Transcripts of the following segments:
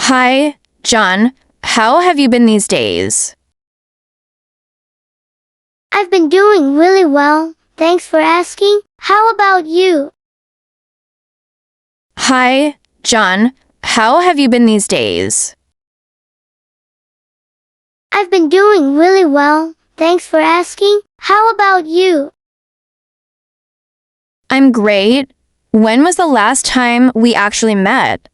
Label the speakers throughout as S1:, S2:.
S1: Hi, John. How have you been these days?
S2: I've been doing really well, thanks for asking. How about you?
S1: Hi, John. How have you been these days?
S2: I've been doing really well, thanks for asking. How about you?
S1: I'm great. When was the last time we actually met?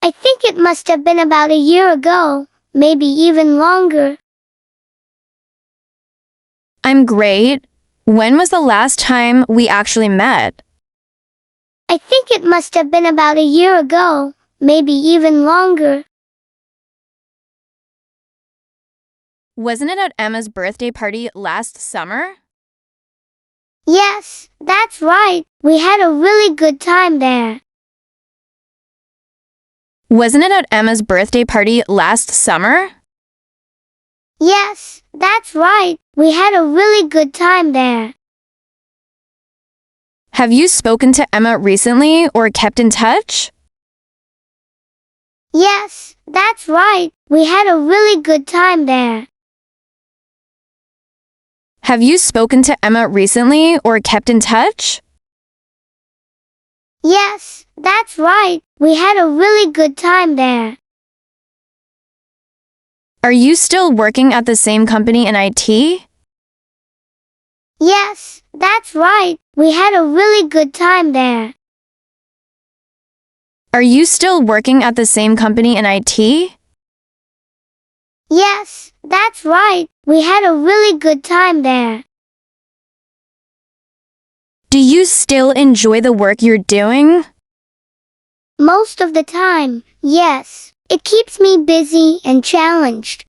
S2: I think it must have been about a year ago, maybe even longer.
S1: I'm great. When was the last time we actually met?
S2: I think it must have been about a year ago, maybe even longer.
S1: Wasn't it at Emma's birthday party last summer?
S2: Yes, that's right. We had a really good time there.
S1: Wasn't it at Emma's birthday party last summer?
S2: Yes, that's right. We had a really good time there.
S1: Have you spoken to Emma recently or kept in touch?
S2: Yes, that's right. We had a really good time there.
S1: Have you spoken to Emma recently or kept in touch?
S2: Yes, that's right. We had a really good time there.
S1: Are you still working at the same company in IT?
S2: Yes, that's right. We had a really good time there.
S1: Are you still working at the same company in IT?
S2: Yes, that's right. We had a really good time there.
S1: Do you still enjoy the work you're doing?
S2: Most of the time, yes. It keeps me busy and challenged.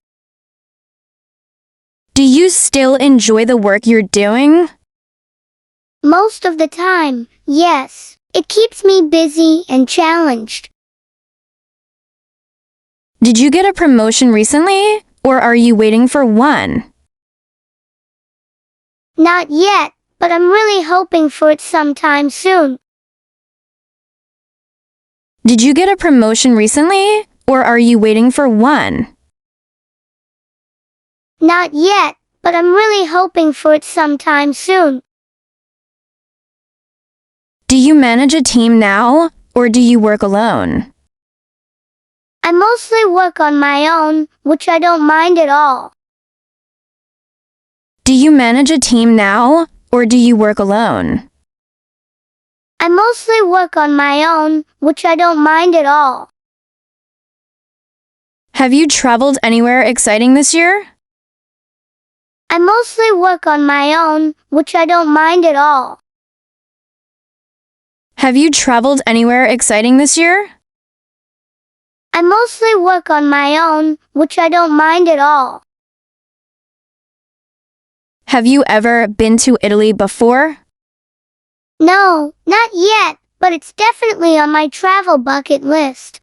S1: Do you still enjoy the work you're doing?
S2: Most of the time, yes. It keeps me busy and challenged.
S1: Did you get a promotion recently, or are you waiting for one?
S2: Not yet, but I'm really hoping for it sometime soon.
S1: Did you get a promotion recently, or are you waiting for one?
S2: Not yet, but I'm really hoping for it sometime soon.
S1: Do you manage a team now, or do you work alone?
S2: I mostly work on my own, which I don't mind at all.
S1: Do you manage a team now, or do you work alone?
S2: I mostly work on my own, which I don't mind at all.
S1: Have you traveled anywhere exciting this year?
S2: I mostly work on my own, which I don't mind at all.
S1: Have you traveled anywhere exciting this year?
S2: I mostly work on my own, which I don't mind at all.
S1: Have you ever been to Italy before?
S2: No, not yet, but it's definitely on my travel bucket list.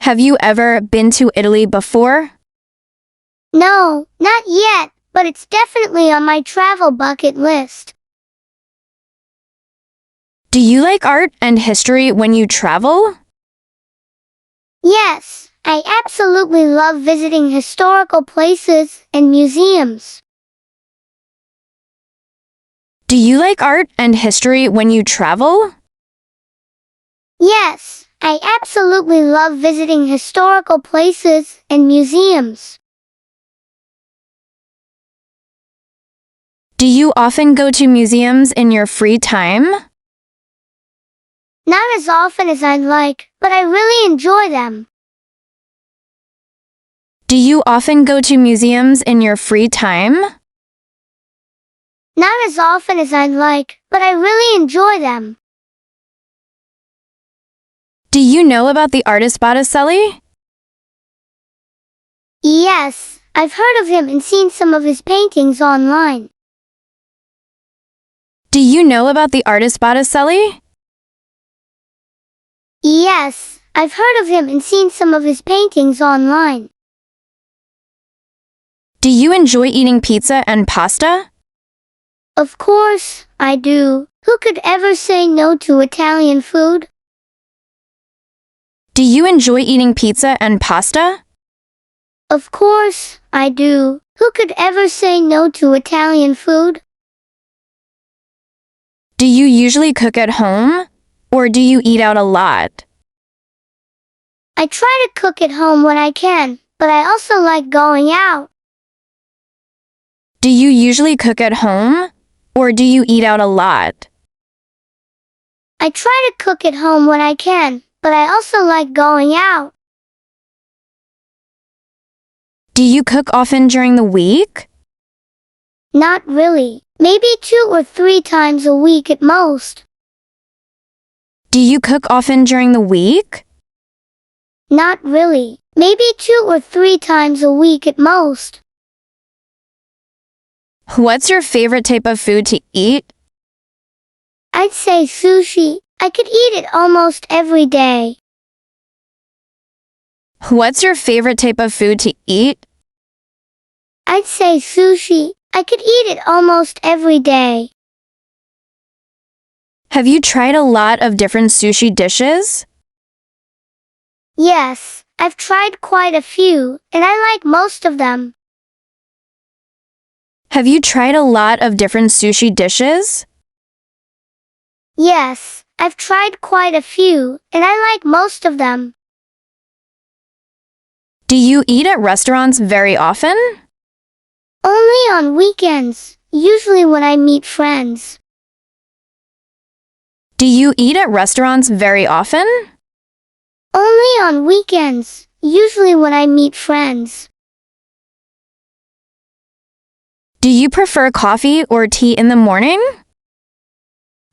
S1: Have you ever been to Italy before?
S2: No, not yet, but it's definitely on my travel bucket list.
S1: Do you like art and history when you travel?
S2: Yes, I absolutely love visiting historical places and museums.
S1: Do you like art and history when you travel?
S2: Yes, I absolutely love visiting historical places and museums.
S1: Do you often go to museums in your free time?
S2: Not as often as I'd like, but I really enjoy them.
S1: Do you often go to museums in your free time?
S2: Not as often as I'd like, but I really enjoy them.
S1: Do you know about the artist Botticelli?
S2: Yes, I've heard of him and seen some of his paintings online.
S1: Do you know about the artist Botticelli?
S2: Yes, I've heard of him and seen some of his paintings online.
S1: Do you enjoy eating pizza and pasta?
S2: Of course, I do. Who could ever say no to Italian food?
S1: Do you enjoy eating pizza and pasta?
S2: Of course, I do. Who could ever say no to Italian food?
S1: Do you usually cook at home, or do you eat out a lot?
S2: I try to cook at home when I can, but I also like going out.
S1: Do you usually cook at home, or do you eat out a lot?
S2: I try to cook at home when I can, but I also like going out.
S1: Do you cook often during the week?
S2: Not really. Maybe 2 or 3 times a week at most.
S1: Do you cook often during the week?
S2: Not really. Maybe 2 or 3 times a week at most.
S1: What's your favorite type of food to eat?
S2: I'd say sushi. I could eat it almost every day.
S1: What's your favorite type of food to eat?
S2: I'd say sushi. I could eat it almost every day.
S1: Have you tried a lot of different sushi dishes?
S2: Yes, I've tried quite a few, and I like most of them.
S1: Have you tried a lot of different sushi dishes?
S2: Yes, I've tried quite a few, and I like most of them.
S1: Do you eat at restaurants very often?
S2: Only on weekends, usually when I meet friends.
S1: Do you eat at restaurants very often?
S2: Only on weekends, usually when I meet friends.
S1: Do you prefer coffee or tea in the morning?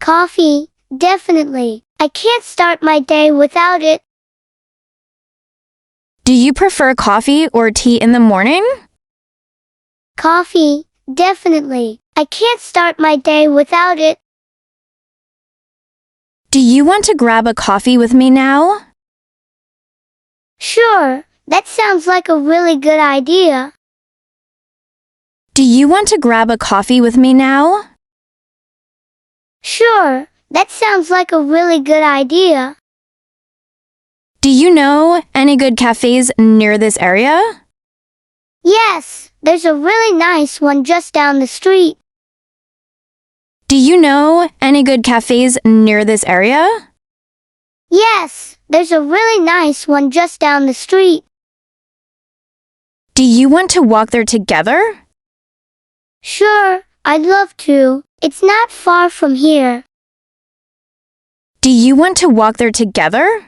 S2: Coffee, definitely. I can't start my day without it.
S1: Do you prefer coffee or tea in the morning?
S2: Coffee, definitely. I can't start my day without it.
S1: Do you want to grab a coffee with me now?
S2: Sure, that sounds like a really good idea.
S1: Do you want to grab a coffee with me now?
S2: Sure, that sounds like a really good idea.
S1: Do you know any good cafes near this area?
S2: Yes, there's a really nice one just down the street.
S1: Do you know any good cafes near this area?
S2: Yes, there's a really nice one just down the street.
S1: Do you want to walk there together?
S2: Sure, I'd love to. It's not far from here.
S1: Do you want to walk there together?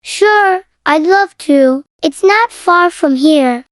S2: Sure, I'd love to. It's not far from here.